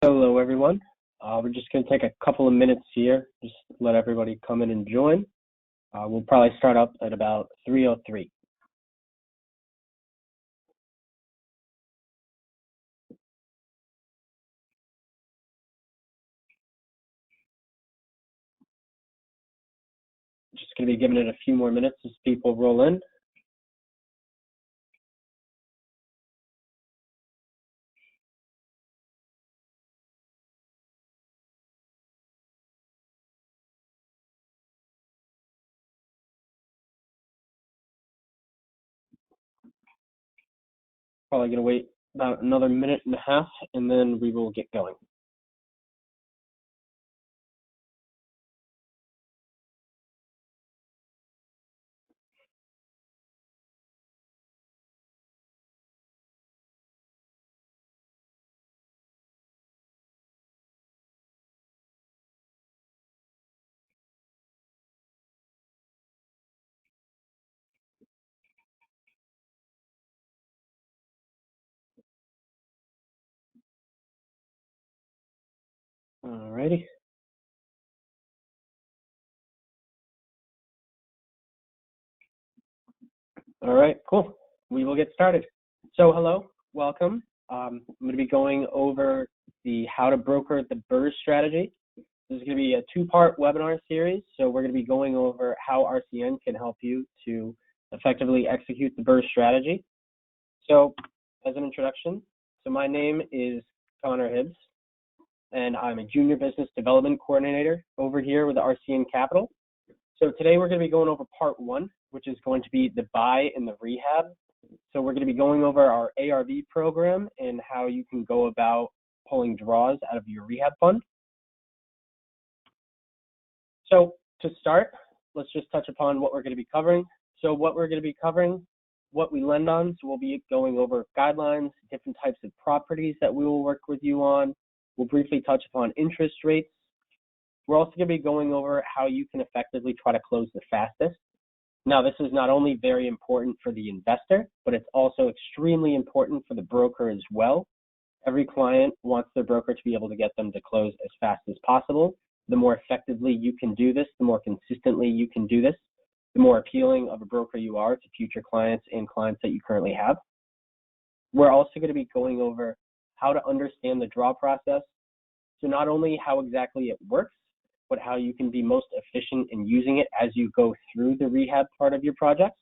Hello, everyone. We're just going to take a couple of minutes here, just let everybody come in and join. We'll probably start up at about 3:03. Just going to be giving it a few more minutes as people roll in. Probably going to wait about another minute and a half, and then we will get going. All righty. All right, cool. We will get started. So hello, welcome. I'm going to be going over the how to broker the BRRRR strategy. This is going to be a two-part webinar series. So we're going to be going over how RCN can help you to effectively execute the BRRRR strategy. So as an introduction, so my name is Hibbs, and I'm a Junior Business Development Coordinator over here with RCN Capital. So today we're going to be going over part one, which is going to be the buy and the rehab. So we're going to be going over our ARV program and how you can go about pulling draws out of your rehab fund. So to start, let's just touch upon what we're going to be covering. So what we're going to be covering, what we lend on. So we'll be going over guidelines, different types of properties that we will work with you on. We'll briefly touch upon interest rates. We're also going to be going over how you can effectively try to close the fastest. Now, this is not only very important for the investor, but it's also extremely important for the broker as well. Every client wants their broker to be able to get them to close as fast as possible. The more effectively you can do this, the more consistently you can do this, the more appealing of a broker you are to future clients and clients that you currently have. We're also going to be going over how to understand the draw process. So not only how exactly it works, but how you can be most efficient in using it as you go through the rehab part of your projects.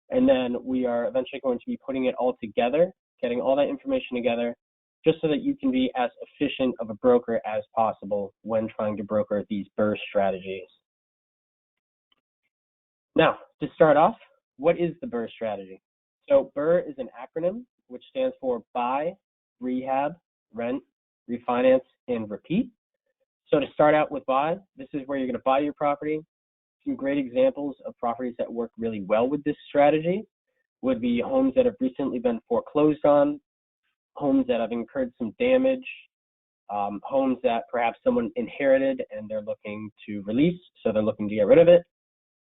And then we are eventually going to be putting it all together, getting all that information together, just so that you can be as efficient of a broker as possible when trying to broker these BRRRR strategies. Now, to start off, what is the BRRRR strategy? So BRRRR is an acronym which stands for buy, rehab, rent, refinance, and repeat. So to start out with buy, this is where you're going to buy your property. Some great examples of properties that work really well with this strategy would be homes that have recently been foreclosed on, homes that have incurred some damage, homes that perhaps someone inherited and they're looking to release, so they're looking to get rid of it.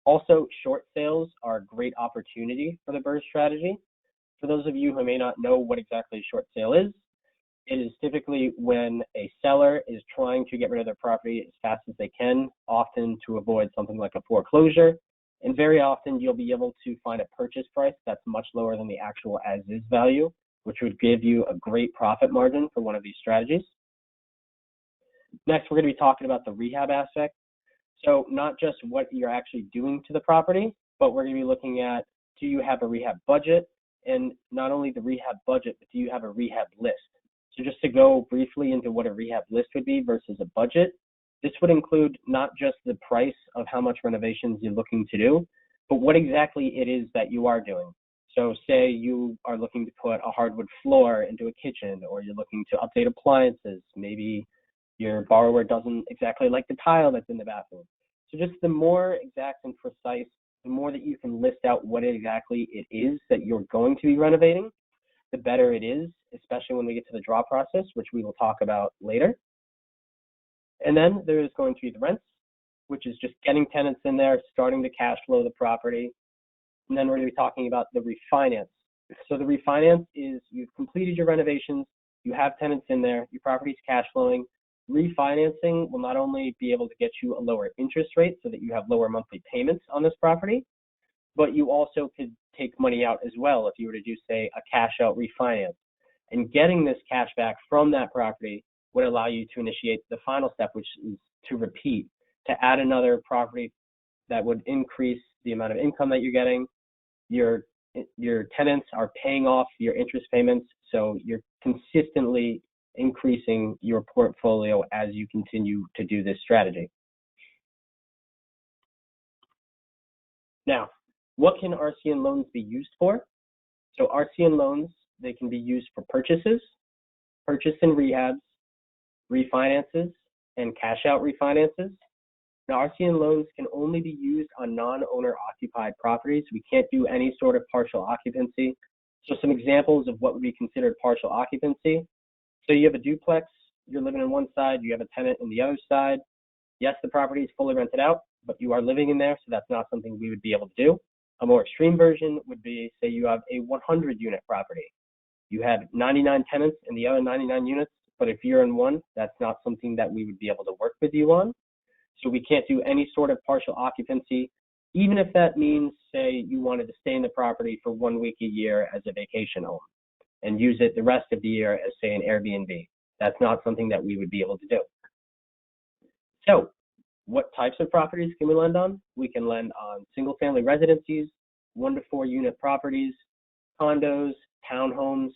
Also, short sales are a great opportunity for the BRRRR strategy. For those of you who may not know what exactly a short sale is, it is typically when a seller is trying to get rid of their property as fast as they can, often to avoid something like a foreclosure. And very often you'll be able to find a purchase price that's much lower than the actual as-is value, which would give you a great profit margin for one of these strategies. Next, we're going to be talking about the rehab aspect. So not just what you're actually doing to the property, but we're going to be looking at, do you have a rehab budget? And not only the rehab budget, but do you have a rehab list? So just to go briefly into what a rehab list would be versus a budget, this would include not just the price of how much renovations you're looking to do, but what exactly it is that you are doing. So say you are looking to put a hardwood floor into a kitchen, or you're looking to update appliances. Maybe your borrower doesn't exactly like the tile that's in the bathroom. So just the more exact and precise, the more that you can list out what exactly it is that you're going to be renovating, the better it is, especially when we get to the draw process, which we will talk about later. And then there is going to be the rents, which is just getting tenants in there, starting to cash flow the property. And then we're going to be talking about the refinance. So the refinance is you've completed your renovations, you have tenants in there, your property's cash flowing. Refinancing will not only be able to get you a lower interest rate so that you have lower monthly payments on this property, but you also could take money out as well if you were to do, say, a cash out refinance. And getting this cash back from that property would allow you to initiate the final step, which is to repeat, to add another property that would increase the amount of income that you're getting. Your tenants are paying off your interest payments, so you're consistently increasing your portfolio as you continue to do this strategy. Now, what can RCN loans be used for? So RCN loans, they can be used for purchases, purchase and rehabs, refinances, and cash out refinances. Now, RCN loans can only be used on non-owner occupied properties. We can't do any sort of partial occupancy. So some examples of what would be considered partial occupancy. So you have a duplex, you're living on one side, you have a tenant on the other side. Yes, the property is fully rented out, but you are living in there, so that's not something we would be able to do. A more extreme version would be, say you have a 100-unit property. You have 99 tenants in the other 99 units, but if you're in one, that's not something that we would be able to work with you on. So we can't do any sort of partial occupancy, even if that means, say, you wanted to stay in the property for 1 week a year as a vacation home and use it the rest of the year as, say, an Airbnb. That's not something that we would be able to do. So what types of properties can we lend on? We can lend on single-family residencies, 1 to 4 unit properties, condos, townhomes,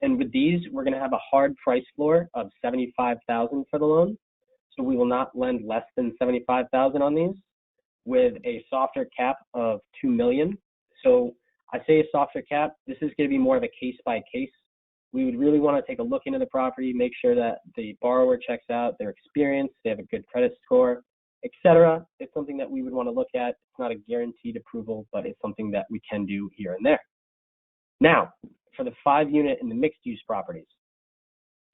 and with these, we're going to have a hard price floor of $75,000 for the loan. So we will not lend less than $75,000 on these, with a softer cap of $2 million. So I say a softer cap. This is going to be more of a case by case. We would really want to take a look into the property, make sure that the borrower checks out their experience, they have a good credit score, etc. It's something that we would want to look at. It's not a guaranteed approval, but it's something that we can do here and there. Now, for the 5-unit and the mixed-use properties.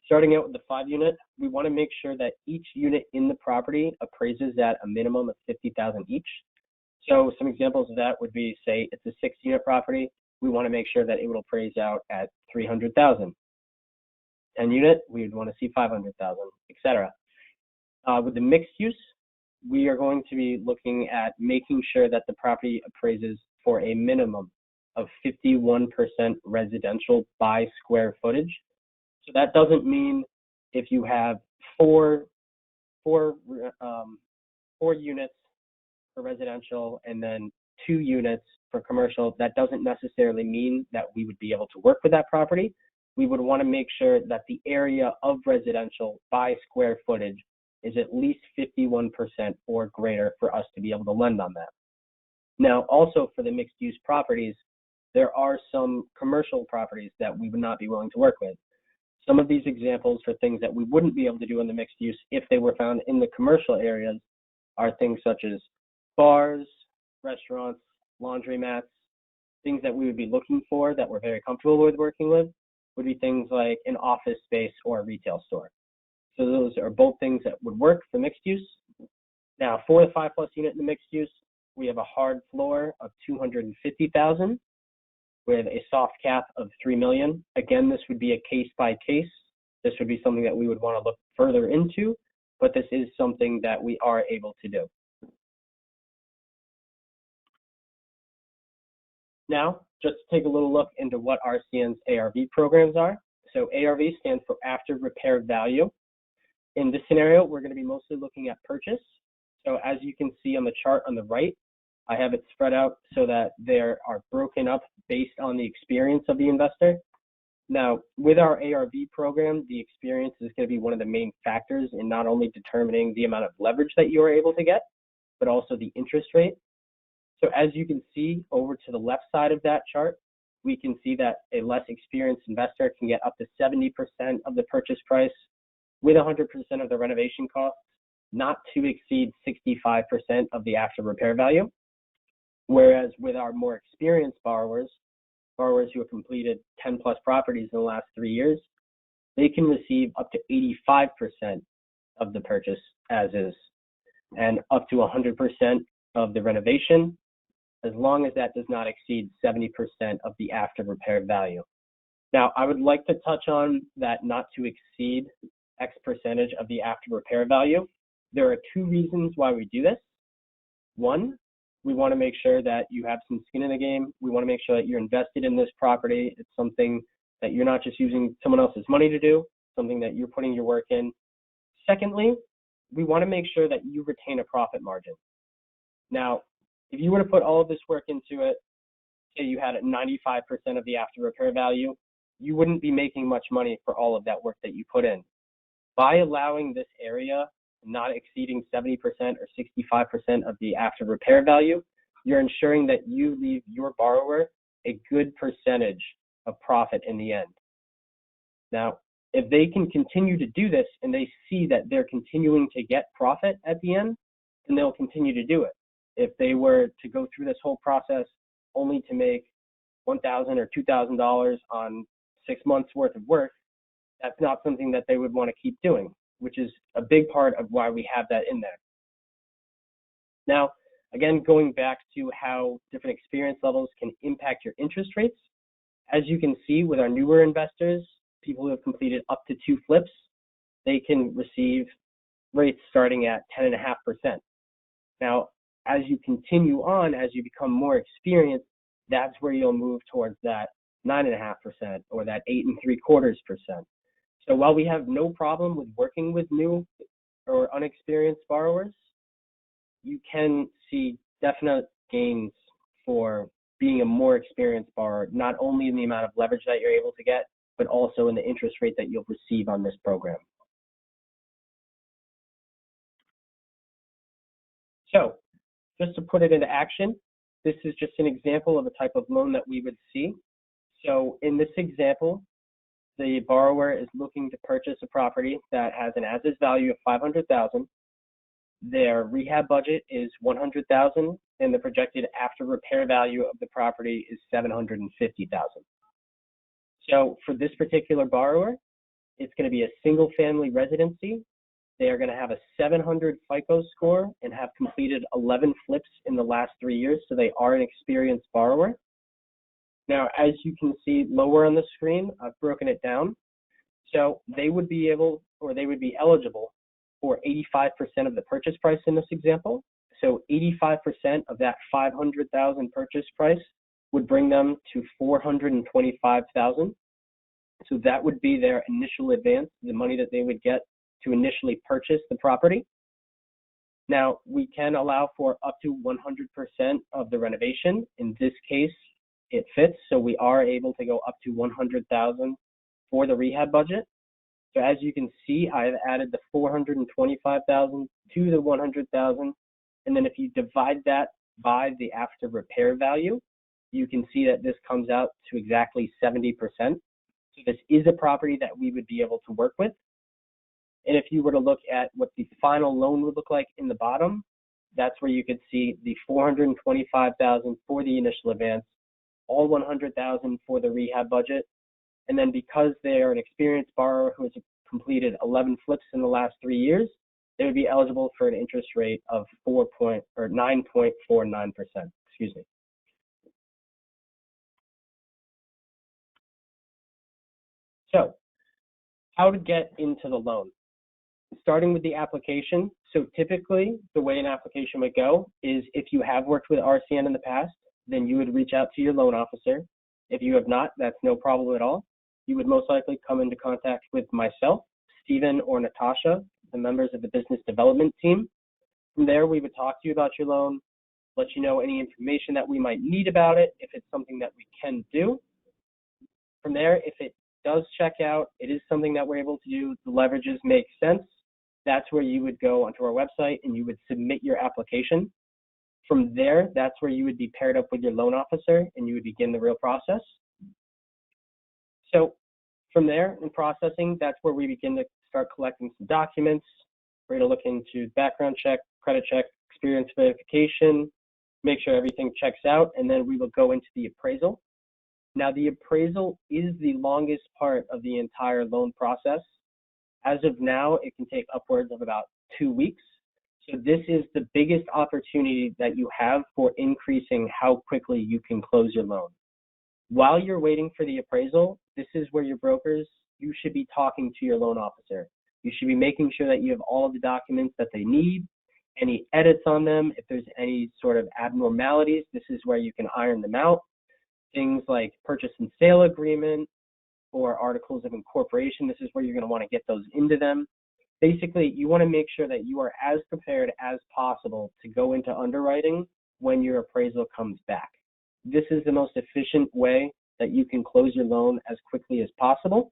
Starting out with the 5-unit, we want to make sure that each unit in the property appraises at a minimum of $50,000 each. So some examples of that would be, say, it's a 6-unit property. We want to make sure that it will appraise out at $300,000. 10-unit, we would want to see $500,000, etc. With the mixed use, we are going to be looking at making sure that the property appraises for a minimum of 51% residential by square footage. So that doesn't mean if you have four units for residential and then 2 units for commercial, that doesn't necessarily mean that we would be able to work with that property. We would want to make sure that the area of residential by square footage is at least 51% or greater for us to be able to lend on that. Now, also for the mixed use properties, there are some commercial properties that we would not be willing to work with. Some of these examples for things that we wouldn't be able to do in the mixed use if they were found in the commercial areas are things such as bars, restaurants, laundromats. Things that we would be looking for that we're very comfortable with working with would be things like an office space or a retail store. So those are both things that would work for mixed use. Now, for the 5+ unit in the mixed use, we have a hard floor of $250,000 with a soft cap of $3 million. Again, this would be a case by case. This would be something that we would want to look further into, but this is something that we are able to do. Now, just to take a little look into what RCN's ARV programs are. So ARV stands for After Repair Value. In this scenario, we're going to be mostly looking at purchase. So as you can see on the chart on the right, I have it spread out so that they are broken up based on the experience of the investor. Now, with our ARV program, the experience is going to be one of the main factors in not only determining the amount of leverage that you are able to get, but also the interest rate. So as you can see over to the left side of that chart, we can see that a less experienced investor can get up to 70% of the purchase price with 100% of the renovation costs, not to exceed 65% of the after repair value. Whereas with our more experienced borrowers who have completed 10+ properties in the last 3 years, they can receive up to 85% of the purchase as is, and up to 100% of the renovation, as long as that does not exceed 70% of the after repair value. Now, I would like to touch on that not to exceed X percentage of the after repair value. There are two reasons why we do this. One, we want to make sure that you have some skin in the game. We want to make sure that you're invested in this property. It's something that you're not just using someone else's money to do, something that you're putting your work in. Secondly, we want to make sure that you retain a profit margin. Now, if you were to put all of this work into it, say you had 95% of the after repair value, you wouldn't be making much money for all of that work that you put in. By allowing this area not exceeding 70% or 65% of the after repair value, you're ensuring that you leave your borrower a good percentage of profit in the end. Now, if they can continue to do this and they see that they're continuing to get profit at the end, then they'll continue to do it. If they were to go through this whole process only to make $1,000 or $2,000 on 6 months worth of work, that's not something that they would want to keep doing, which is a big part of why we have that in there. Now, again, going back to how different experience levels can impact your interest rates, as you can see with our newer investors, people who have completed up to 2 flips, they can receive rates starting at 10.5%. Now, as you continue on, as you become more experienced, that's where you'll move towards that 9.5% or that 8.75%. So while we have no problem with working with new or unexperienced borrowers, you can see definite gains for being a more experienced borrower, not only in the amount of leverage that you're able to get, but also in the interest rate that you'll receive on this program. So just to put it into action, this is just an example of a type of loan that we would see. So in this example, the borrower is looking to purchase a property that has an as-is value of $500,000. Their rehab budget is $100,000, and the projected after repair value of the property is $750,000. So for this particular borrower, it's going to be a single family residency. They are going to have a 700 FICO score and have completed 11 flips in the last 3 years, so they are an experienced borrower. Now, as you can see lower on the screen, I've broken it down. So they would be able, or they would be eligible for 85% of the purchase price in this example. So 85% of that $500,000 purchase price would bring them to $425,000. So that would be their initial advance, the money that they would get to initially purchase the property. Now, we can allow for up to 100% of the renovation. In this case, it fits, so we are able to go up to $100,000 for the rehab budget. So as you can see, I've added the $425,000 to the $100,000, and then if you divide that by the after repair value, you can see that this comes out to exactly 70%. So this is a property that we would be able to work with. And if you were to look at what the final loan would look like in the bottom, that's where you could see the $425,000 for the initial advance, all $100,000 for the rehab budget. And then because they are an experienced borrower who has completed 11 flips in the last 3 years, they would be eligible for an interest rate of 9.49%. Excuse me. So, how to get into the loan? Starting with the application. So typically, the way an application would go is if you have worked with RCN in the past, then you would reach out to your loan officer. If you have not, that's no problem at all. You would most likely come into contact with myself, Stephen, or Natasha, the members of the business development team. From there, we would talk to you about your loan, let you know any information that we might need about it, if it's something that we can do. From there, if it does check out, it is something that we're able to do, the leverages make sense, that's where you would go onto our website and you would submit your application. From there, that's where you would be paired up with your loan officer and you would begin the real process. So from there, in processing, that's where we begin to start collecting some documents. We're going to look into background check, credit check, experience verification, make sure everything checks out, and then we will go into the appraisal. Now, the appraisal is the longest part of the entire loan process. As of now, it can take upwards of about 2 weeks. So this is the biggest opportunity that you have for increasing how quickly you can close your loan. While you're waiting for the appraisal, this is where your brokers, you should be talking to your loan officer. You should be making sure that you have all of the documents that they need, any edits on them. If there's any sort of abnormalities, this is where you can iron them out. Things like purchase and sale agreement or articles of incorporation, this is where you're going to want to get those into them. Basically, you want to make sure that you are as prepared as possible to go into underwriting when your appraisal comes back. This is the most efficient way that you can close your loan as quickly as possible.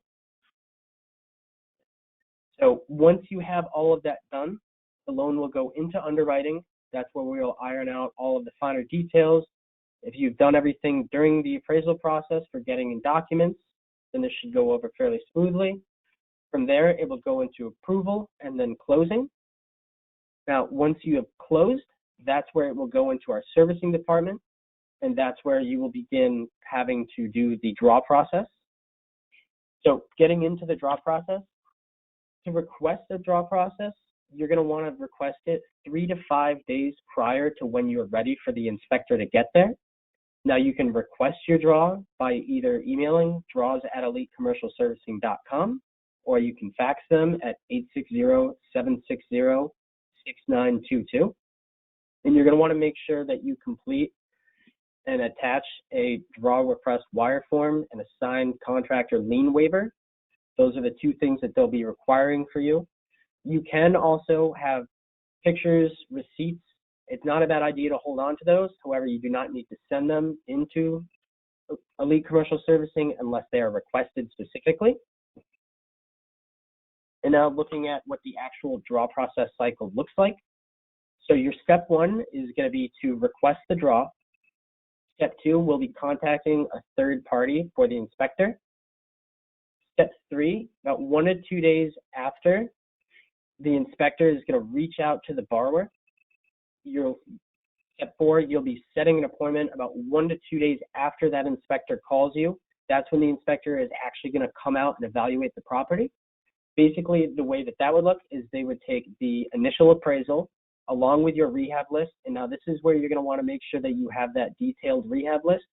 So once you have all of that done, the loan will go into underwriting. That's where we will iron out all of the finer details. If you've done everything during the appraisal process for getting in documents, then this should go over fairly smoothly. From there, it will go into approval and then closing. Now, once you have closed, that's where it will go into our servicing department, and that's where you will begin having to do the draw process. So getting into the draw process, to request a draw process, you're going to want to request it 3 to 5 days prior to when you're ready for the inspector to get there. Now, you can request your draw by either emailing draws@elitecommercialservicing.com, or you can fax them at 860-760-6922. And you're going to want to make sure that you complete and attach a draw request wire form and a signed contractor lien waiver. Those are the two things that they'll be requiring for you. You can also have pictures, receipts. It's not a bad idea to hold on to those. However, you do not need to send them into Elite Commercial Servicing unless they are requested specifically. And now looking at what the actual draw process cycle looks like. So your step 1 is going to be to request the draw. Step 2 will be contacting a third party for the inspector. Step 3, about 1 to 2 days after, the inspector is going to reach out to the borrower. Step 4, you'll be setting an appointment about 1 to 2 days after that inspector calls you. That's when the inspector is actually going to come out and evaluate the property. Basically, the way that that would look is they would take the initial appraisal along with your rehab list. And now this is where you're going to want to make sure that you have that detailed rehab list.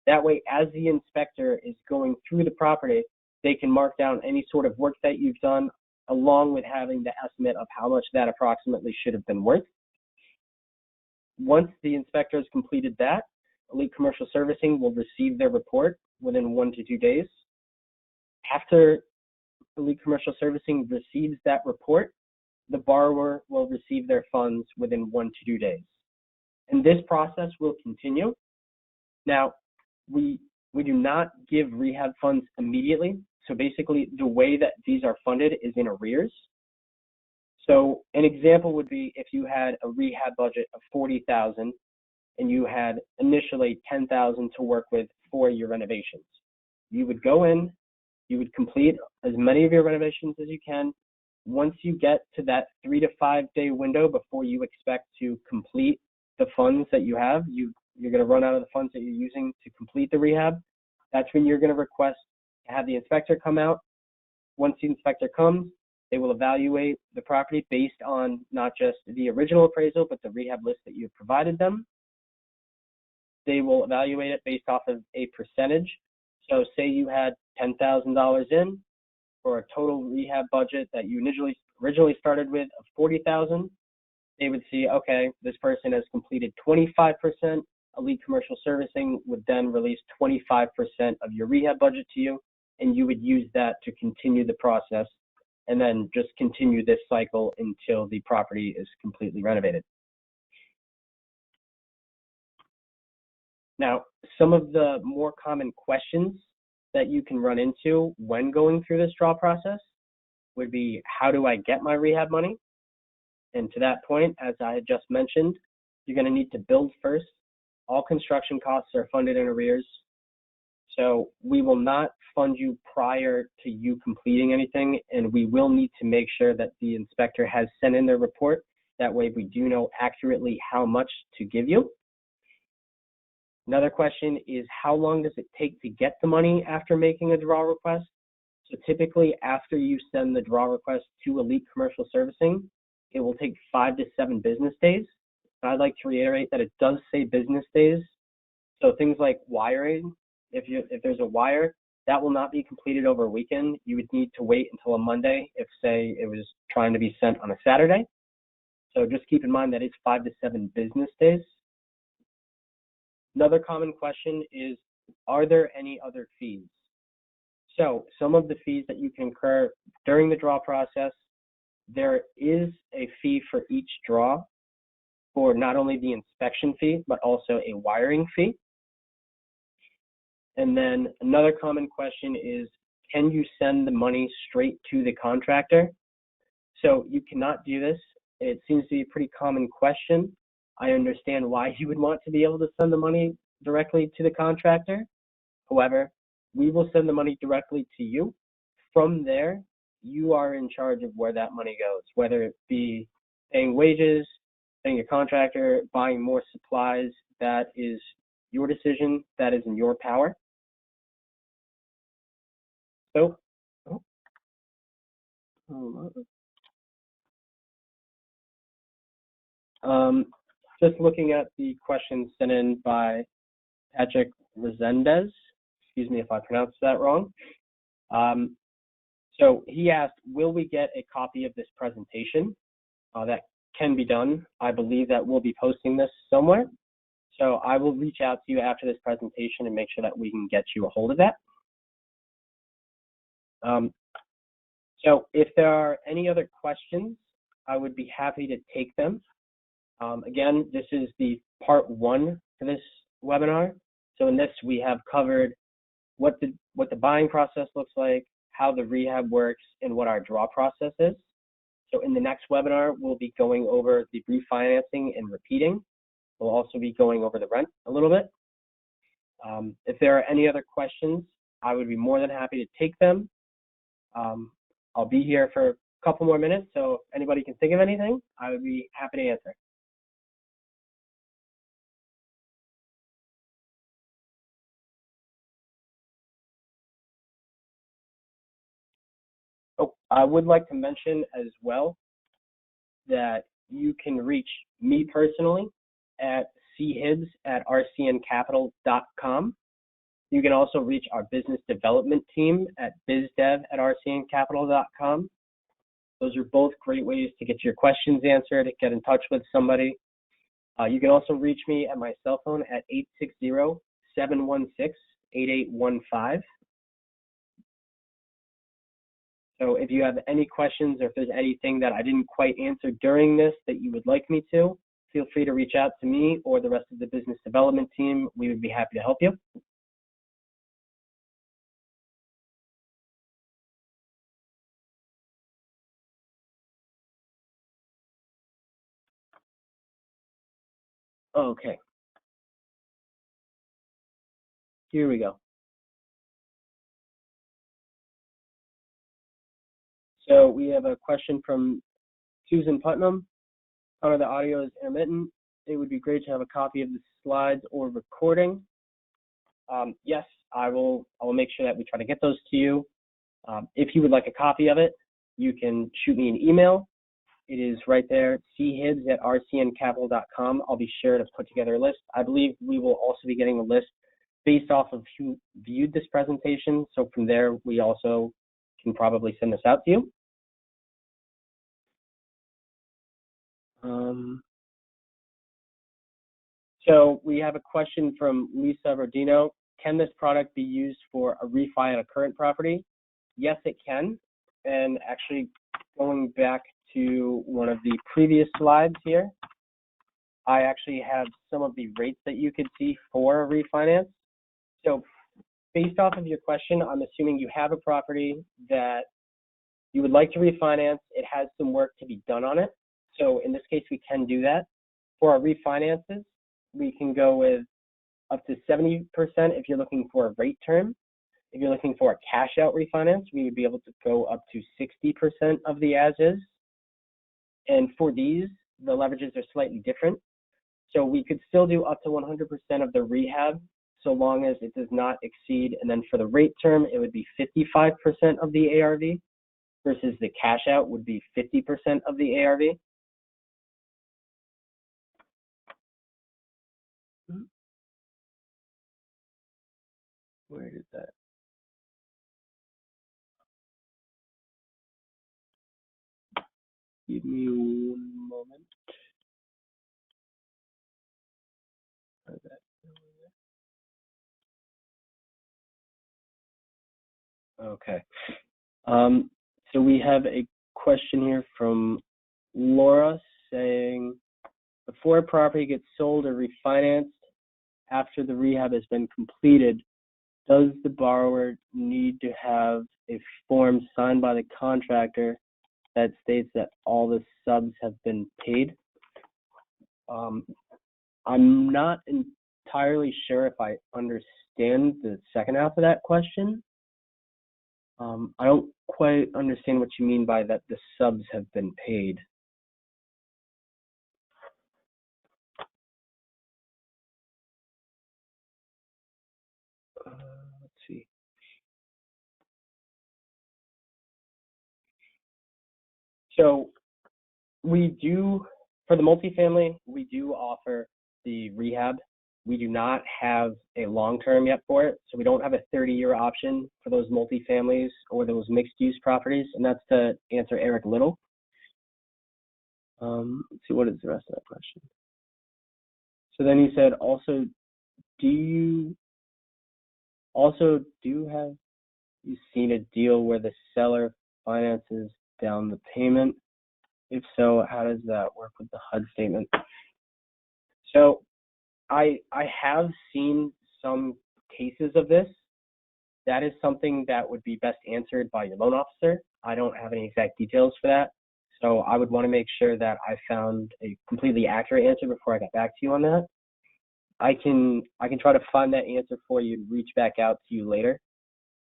That way, as the inspector is going through the property, they can mark down any sort of work that you've done, along with having the estimate of how much that approximately should have been worth. Once the inspector has completed that, Elite Commercial Servicing will receive their report within 1 to 2 days. After Elite Commercial Servicing receives that report, the borrower will receive their funds within 1 to 2 days. And this process will continue. Now, we do not give rehab funds immediately. So basically, the way that these are funded is in arrears. So an example would be if you had a rehab budget of $40,000 and you had initially $10,000 to work with for your renovations. You would go in, you would complete as many of your renovations as you can. Once you get to that 3 to 5 day window before you expect to complete the funds that you have, you're going to run out of the funds that you're using to complete the rehab. That's when you're going to request to have the inspector come out. Once the inspector comes, they will evaluate the property based on not just the original appraisal, but the rehab list that you've provided them. They will evaluate it based off of a percentage. So say you had $10,000 in for a total rehab budget that you originally started with of $40,000. They would see, okay, this person has completed 25%. Elite Commercial Servicing would then release 25% of your rehab budget to you, and you would use that to continue the process and then just continue this cycle until the property is completely renovated. Now, some of the more common questions that you can run into when going through this draw process would be, how do I get my rehab money? And to that point, as I had just mentioned, you're going to need to build first. All construction costs are funded in arrears. So we will not fund you prior to you completing anything, and we will need to make sure that the inspector has sent in their report. That way we do know accurately how much to give you. Another question is, how long does it take to get the money after making a draw request? So typically after you send the draw request to Elite Commercial Servicing, it will take 5 to 7 business days. I'd like to reiterate that it does say business days. So things like wiring if there's a wire, that will not be completed over a weekend. You would need to wait until a Monday if, say, it was trying to be sent on a Saturday. So just keep in mind that it's 5 to 7 business days. Another common question is, are there any other fees? So some of the fees that you can incur during the draw process, there is a fee for each draw for not only the inspection fee, but also a wiring fee. And then another common question is, can you send the money straight to the contractor? So you cannot do this. It seems to be a pretty common question. I understand why you would want to be able to send the money directly to the contractor. However, we will send the money directly to you. From there, you are in charge of where that money goes, whether it be paying wages, paying a contractor, buying more supplies. That is your decision. That is in your power. So, just looking at the questions sent in by Patrick Resendez. Excuse me if I pronounced that wrong. So he asked, will we get a copy of this presentation? That can be done. I believe that we'll be posting this somewhere. So I will reach out to you after this presentation and make sure that we can get you a hold of that. So if there are any other questions, I would be happy to take them. Again, this is the part 1 for this webinar. So in this, we have covered what the buying process looks like, how the rehab works, and what our draw process is. So in the next webinar, we'll be going over the refinancing and repeating. We'll also be going over the rent a little bit. If there are any other questions, I would be more than happy to take them. I'll be here for a couple more minutes, so if anybody can think of anything, I would be happy to answer. Oh, I would like to mention as well that you can reach me personally at chibbs@rcncapital.com. You can also reach our business development team at bizdev@rcncapital.com. Those are both great ways to get your questions answered, get in touch with somebody. You can also reach me at my cell phone at 860-716-8815. So if you have any questions or if there's anything that I didn't quite answer during this that you would like me to, feel free to reach out to me or the rest of the business development team. We would be happy to help you. Okay. Here we go. So we have a question from Susan Putnam. Connor, the audio is intermittent. It would be great to have a copy of the slides or recording. Yes, I will make sure that we try to get those to you. If you would like a copy of it, you can shoot me an email. It is right there, chibbs@rcncapital.com. I'll be sure to put together a list. I believe we will also be getting a list based off of who viewed this presentation. So from there, we also can probably send this out to you. So we have a question from Lisa Rodino. Can this product be used for a refi on a current property? Yes, it can. And actually, going back to one of the previous slides here, I actually have some of the rates that you could see for a refinance. So based off of your question, I'm assuming you have a property that you would like to refinance. It has some work to be done on it. So in this case, we can do that. For our refinances, we can go with up to 70% if you're looking for a rate term. If you're looking for a cash out refinance, we would be able to go up to 60% of the as is. And for these, the leverages are slightly different. So we could still do up to 100% of the rehab so long as it does not exceed. And then for the rate term, it would be 55% of the ARV versus the cash out would be 50% of the ARV. Where did that? Give me 1 moment. Okay. So we have a question here from Laura saying, before a property gets sold or refinanced after the rehab has been completed, does the borrower need to have a form signed by the contractor that states that all the subs have been paid? I'm not entirely sure if I understand the second half of that question. I don't quite understand what you mean by that the subs have been paid. Let's see. So we do, for the multifamily, we do offer the rehab. We do not have a long-term yet for it, so we don't have a 30-year option for those multifamilies or those mixed-use properties, and that's to answer Eric Little. Let's see, what is the rest of that question? So then he said, also, have you seen a deal where the seller finances down the payment? If so, how does that work with the HUD statement? So I have seen some cases of this. That is something that would be best answered by your loan officer. I don't have any exact details for that. So I would want to make sure that I found a completely accurate answer before I got back to you on that. I can try to find that answer for you and reach back out to you later,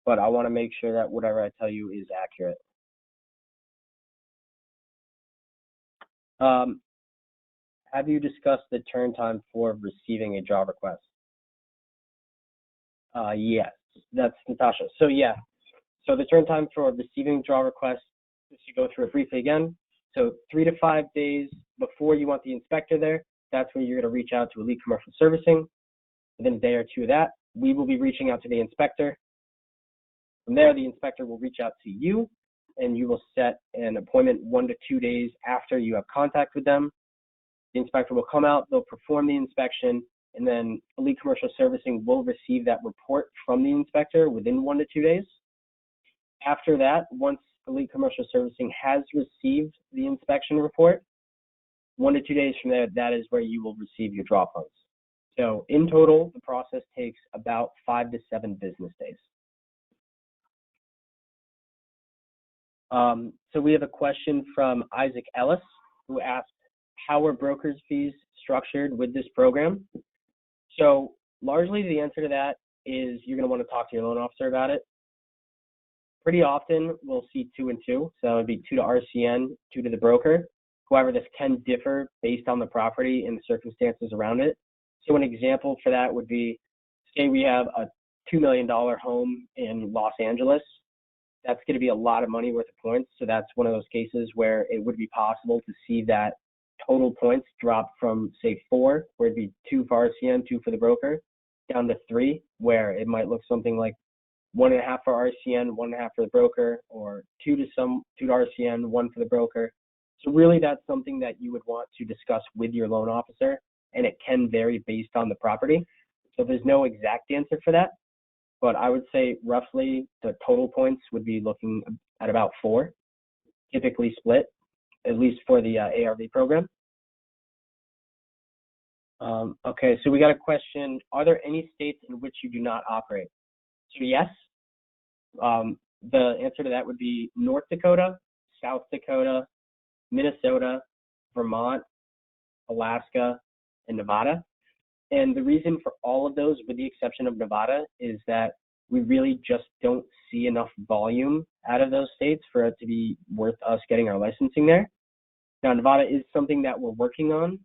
but I want to make sure that whatever I tell you is accurate. Have you discussed the turn time for receiving a job request? Yes, that's Natasha. So yeah, so the turn time for receiving job requests, just to go through it briefly again. So 3 to 5 days before you want the inspector there, that's when you're going to reach out to Elite Commercial Servicing. Within a day or two of that, we will be reaching out to the inspector. From there, the inspector will reach out to you, and you will set an appointment 1 to 2 days after you have contact with them. The inspector will come out, they'll perform the inspection, and then Elite Commercial Servicing will receive that report from the inspector within 1 to 2 days. After that, once Elite Commercial Servicing has received the inspection report, 1 to 2 days from there, that is where you will receive your draw funds. So in total, the process takes about 5 to 7 business days. So we have a question from Isaac Ellis, who asked, how are broker's fees structured with this program? So largely the answer to that is you're going to want to talk to your loan officer about it. Pretty often we'll see 2 and 2, so it would be 2 to RCN, 2 to the broker. However, this can differ based on the property and the circumstances around it. So an example for that would be, say we have a $2 million home in Los Angeles. That's going to be a lot of money worth of points. So that's one of those cases where it would be possible to see that total points drop from, say, 4, where it'd be 2 for RCN, 2 for the broker, down to 3, where it might look something like 1.5 for RCN, 1.5 for the broker, or 2 to RCN, 1 for the broker. So really that's something that you would want to discuss with your loan officer, and it can vary based on the property. So there's no exact answer for that, but I would say roughly the total points would be looking at about 4, typically split, at least for the ARV program. Okay, so we got a question, are there any states in which you do not operate? So yes, the answer to that would be North Dakota, South Dakota, Minnesota, Vermont, Alaska, and Nevada. And the reason for all of those, with the exception of Nevada, is that we really just don't see enough volume out of those states for it to be worth us getting our licensing there. Now, Nevada is something that we're working on,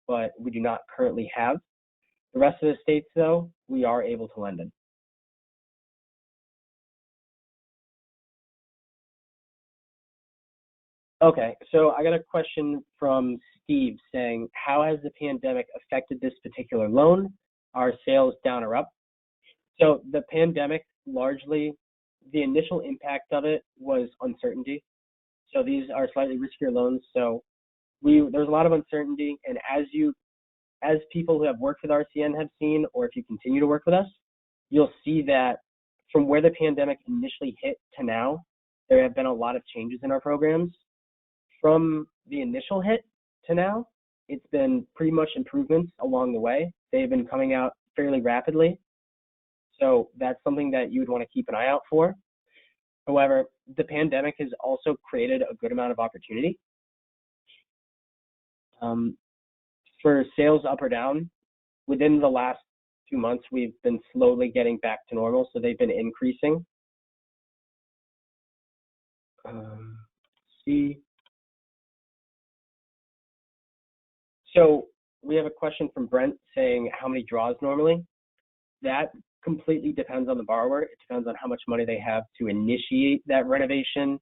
but we do not currently have. The rest of the states, though, we are able to lend in. Okay, so I got a question from Steve saying, how has the pandemic affected this particular loan? Are sales down or up? So the pandemic, largely, the initial impact of it was uncertainty. So these are slightly riskier loans. So there's a lot of uncertainty, and as people who have worked with RCN have seen, or if you continue to work with us, you'll see that from where the pandemic initially hit to now, there have been a lot of changes in our programs. From the initial hit to now, it's been pretty much improvements along the way. They've been coming out fairly rapidly. So that's something that you would want to keep an eye out for. However, the pandemic has also created a good amount of opportunity. For sales up or down, within the last 2 months, we've been slowly getting back to normal. So they've been increasing. See. So we have a question from Brent saying how many draws normally. That completely depends on the borrower. It depends on how much money they have to initiate that renovation.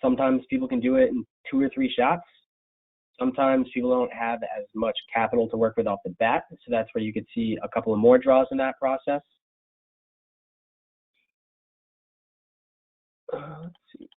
Sometimes people can do it in 2 or 3 shots. Sometimes people don't have as much capital to work with off the bat. So that's where you could see a couple of more draws in that process. Let's see.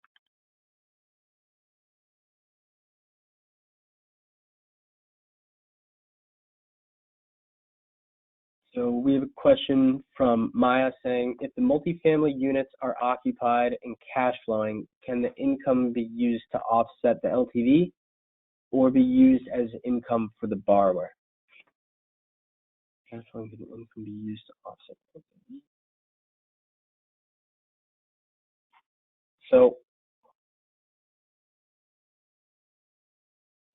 So we have a question from Maya saying, if the multifamily units are occupied and cash flowing, can the income be used to offset the LTV or be used as income for the borrower? Cash flowing, can the income be used to offset the LTV? So,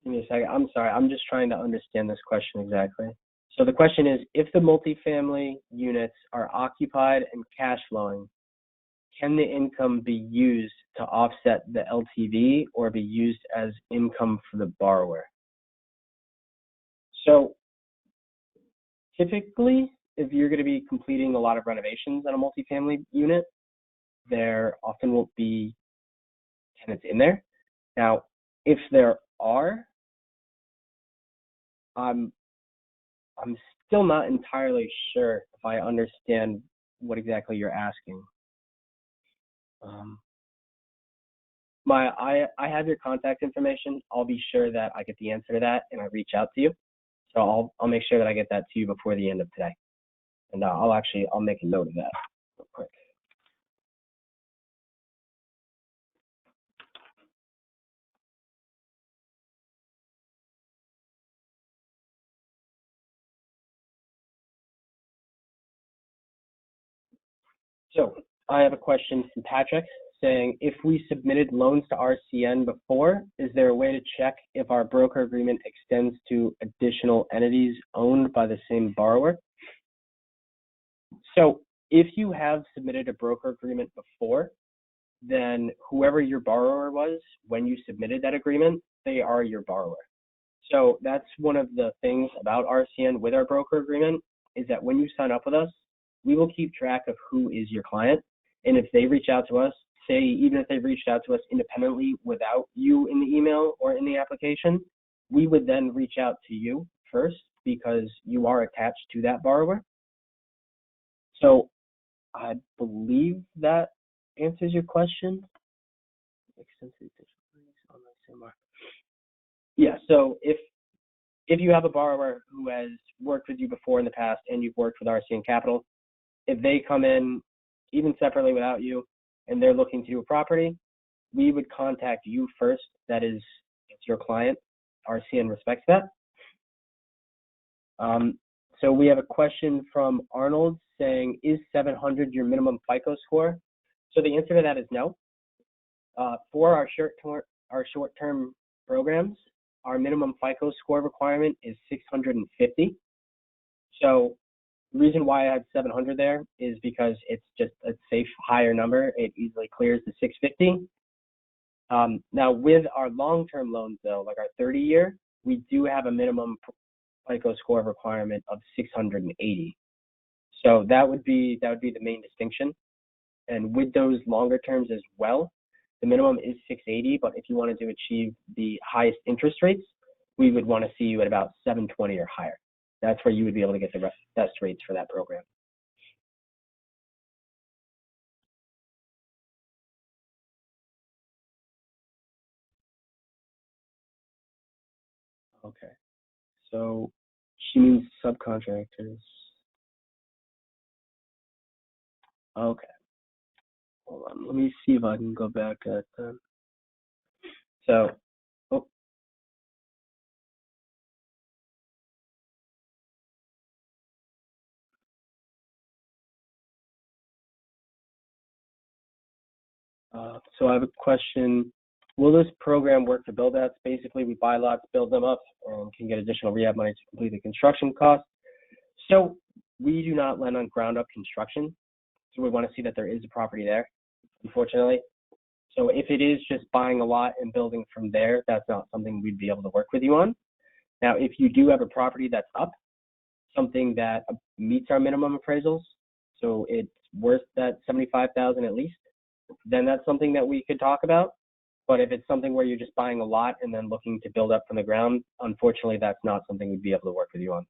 give me a second. I'm sorry. I'm just trying to understand this question exactly. So the question is, if the multifamily units are occupied and cash flowing, can the income be used to offset the LTV or be used as income for the borrower? So typically, if you're going to be completing a lot of renovations on a multifamily unit, there often won't be tenants in there. Now, if there are, I'm still not entirely sure if I understand what exactly you're asking. I have your contact information. I'll be sure that I get the answer to that and I reach out to you. So I'll make sure that I get that to you before the end of today. And I'll make a note of that real quick. So I have a question from Patrick saying, if we submitted loans to RCN before, is there a way to check if our broker agreement extends to additional entities owned by the same borrower? So if you have submitted a broker agreement before, then whoever your borrower was when you submitted that agreement, they are your borrower. So that's one of the things about RCN with our broker agreement is that when you sign up with us, we will keep track of who is your client. And if they reach out to us, say even if they've reached out to us independently without you in the email or in the application, we would then reach out to you first because you are attached to that borrower. So I believe that answers your question. Yeah, so if you have a borrower who has worked with you before in the past and you've worked with RCN Capital, if they come in even separately without you and they're looking to do a property, we would contact you first. That is, it's your client. RCN respects that. So we have a question from Arnold saying, is 700 your minimum FICO score? So the answer to that is no. For our short-term programs, our minimum FICO score requirement is 650. So the reason why I had 700 there is because it's just a safe higher number. It easily clears the 650. Now with our long-term loans though, like our 30-year, we do have a minimum FICO score requirement of 680. So that would be the main distinction. And with those longer terms as well, the minimum is 680, but if you wanted to achieve the highest interest rates, we would want to see you at about 720 or higher. That's where you would be able to get the best rates for that program. Okay. So she means subcontractors. Okay. Hold on. Let me see if I can go back at them. So, oh, so I have a question. Will this program work for build-outs? Basically, we buy lots, build them up, and can get additional rehab money to complete the construction costs. So we do not lend on ground-up construction. So we want to see that there is a property there, unfortunately. So if it is just buying a lot and building from there, that's not something we'd be able to work with you on. Now, if you do have a property that's up, something that meets our minimum appraisals, so it's worth that $75,000 at least, then that's something that we could talk about. But if it's something where you're just buying a lot and then looking to build up from the ground, unfortunately, that's not something we'd be able to work with you on.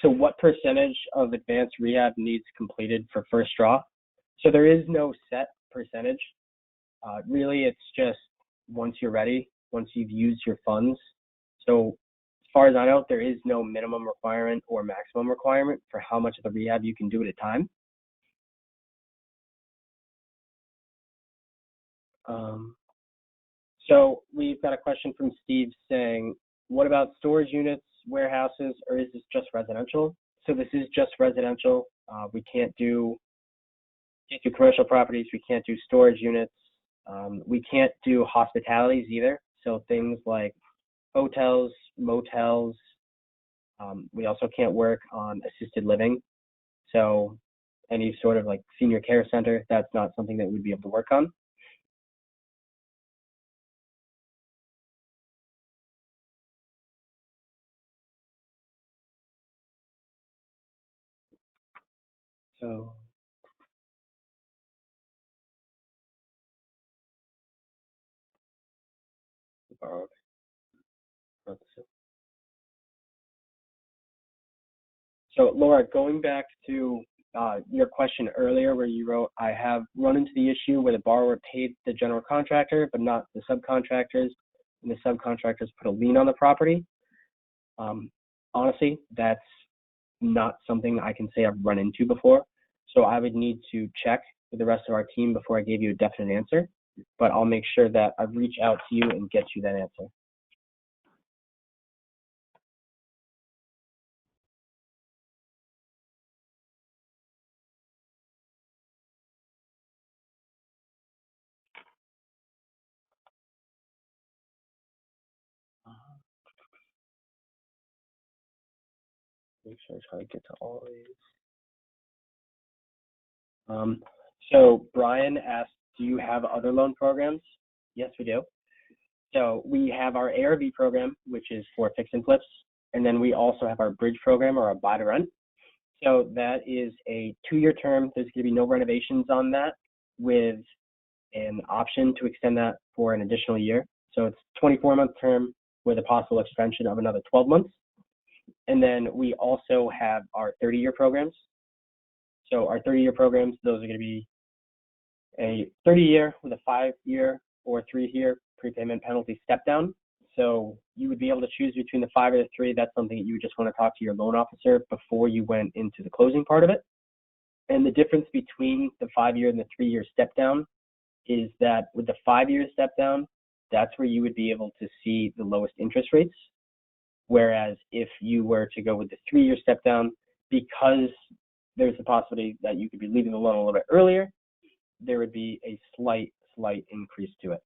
So what percentage of advanced rehab needs completed for first draw? So there is no set percentage. Really, it's just once you're ready, once you've used your funds. So as far as I know, there is no minimum requirement or maximum requirement for how much of the rehab you can do at a time. So we've got a question from Steve saying, what about storage units, warehouses, or is this just residential? So this is just residential. We can't do commercial properties. We can't do storage units. We can't do hospitalities either. So things like hotels, motels. We also can't work on assisted living. So any sort of like senior care center, that's not something that we'd be able to work on. So borrowed. So Laura, going back to your question earlier where you wrote, I have run into the issue where the borrower paid the general contractor, but not the subcontractors, and the subcontractors put a lien on the property. Honestly, that's not something I can say I've run into before. So I would need to check with the rest of our team before I gave you a definite answer, but I'll make sure that I reach out to you and get you that answer. Make sure I try to get to all of these. So Brian asked, do you have other loan programs? Yes, we do. So we have our ARV program, which is for fix and flips. And then we also have our bridge program or our buy to rent. So that is a 2-year term. There's going to be no renovations on that with an option to extend that for an additional year. So it's 24-month term with a possible extension of another 12 months. And then we also have our 30-year programs. So our 30-year programs, those are going to be a 30-year with a 5-year or 3-year prepayment penalty step down. So you would be able to choose between the 5 or the 3. That's something that you would just want to talk to your loan officer before you went into the closing part of it. And the difference between the 5-year and the 3-year step down is that with the 5-year step down, that's where you would be able to see the lowest interest rates. Whereas if you were to go with the 3-year step down, because there's the possibility that you could be leaving the loan a little bit earlier, there would be a slight increase to it.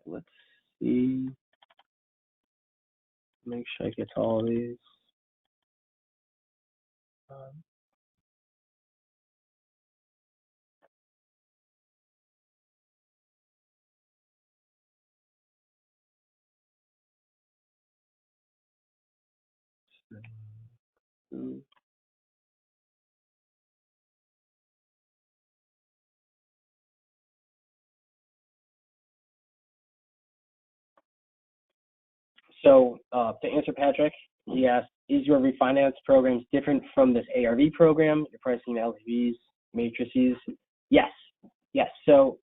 Let's see. Make sure I get to all of these. So to answer Patrick, he asked, is your refinance programs different from this ARV program? Your pricing LTVs, matrices? Yes. Yes. So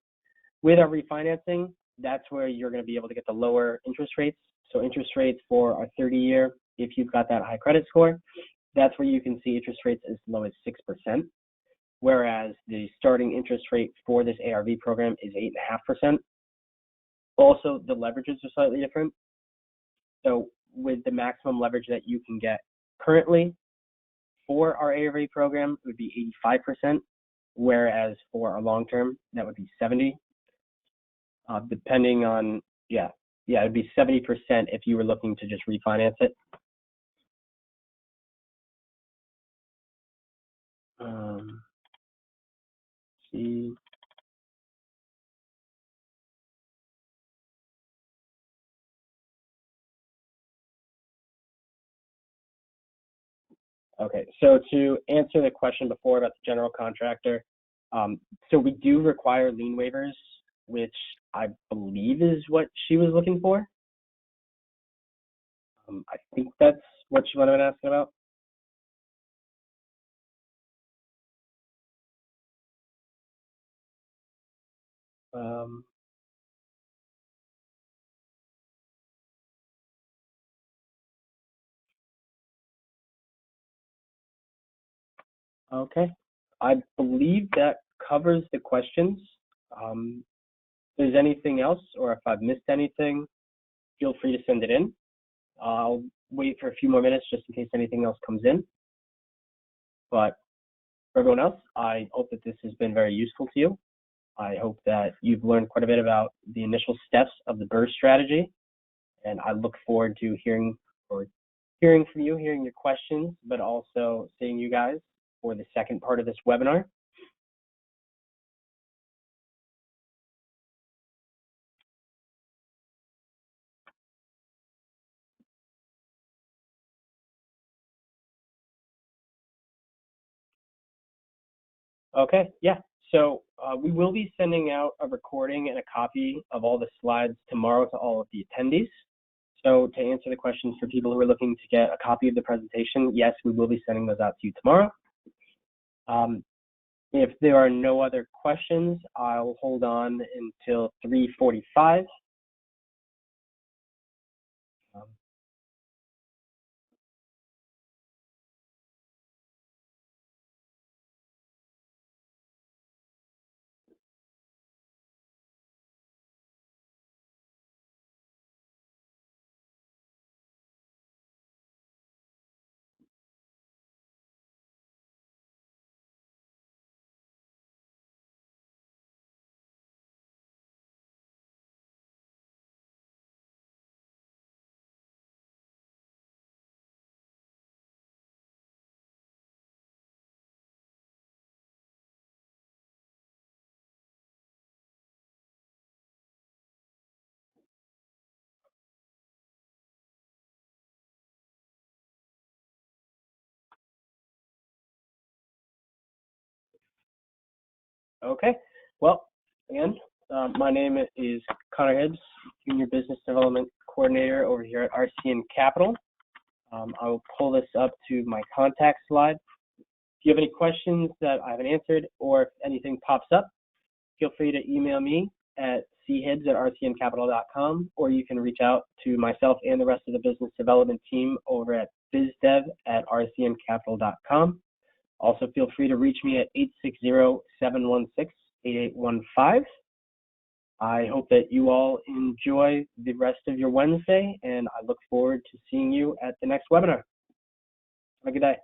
with our refinancing, that's where you're going to be able to get the lower interest rates. So interest rates for our 30-year, if you've got that high credit score, that's where you can see interest rates as low as 6%. Whereas the starting interest rate for this ARV program is 8.5%. Also, the leverages are slightly different. So with the maximum leverage that you can get currently for our ARV program, it would be 85%, whereas for our long-term, that would be 70%. Depending on, it'd be 70% if you were looking to just refinance it. See. Okay, so to answer the question before about the general contractor, so we do require lien waivers, which I believe is what she was looking for. I think that's what she might have been asking about. Okay, I believe that covers the questions. If there's anything else, or if I've missed anything, feel free to send it in. I'll wait for a few more minutes just in case anything else comes in. But for everyone else, I hope that this has been very useful to you. I hope that you've learned quite a bit about the initial steps of the BRRRR strategy, and I look forward to hearing from you, hearing your questions, but also seeing you guys for the second part of this webinar. Okay, yeah. So we will be sending out a recording and a copy of all the slides tomorrow to all of the attendees. So to answer the questions for people who are looking to get a copy of the presentation, yes, we will be sending those out to you tomorrow. If there are no other questions, I'll hold on until 3:45. Okay, well, again, my name is Connor Hibbs, Junior Business Development Coordinator over here at RCN Capital. I will pull this up to my contact slide. If you have any questions that I haven't answered, or if anything pops up, feel free to email me at chibbs@rcncapital.com, or you can reach out to myself and the rest of the business development team over at bizdev@rcncapital.com. Also, feel free to reach me at 860-716-8815. I hope that you all enjoy the rest of your Wednesday, and I look forward to seeing you at the next webinar. Have a good day.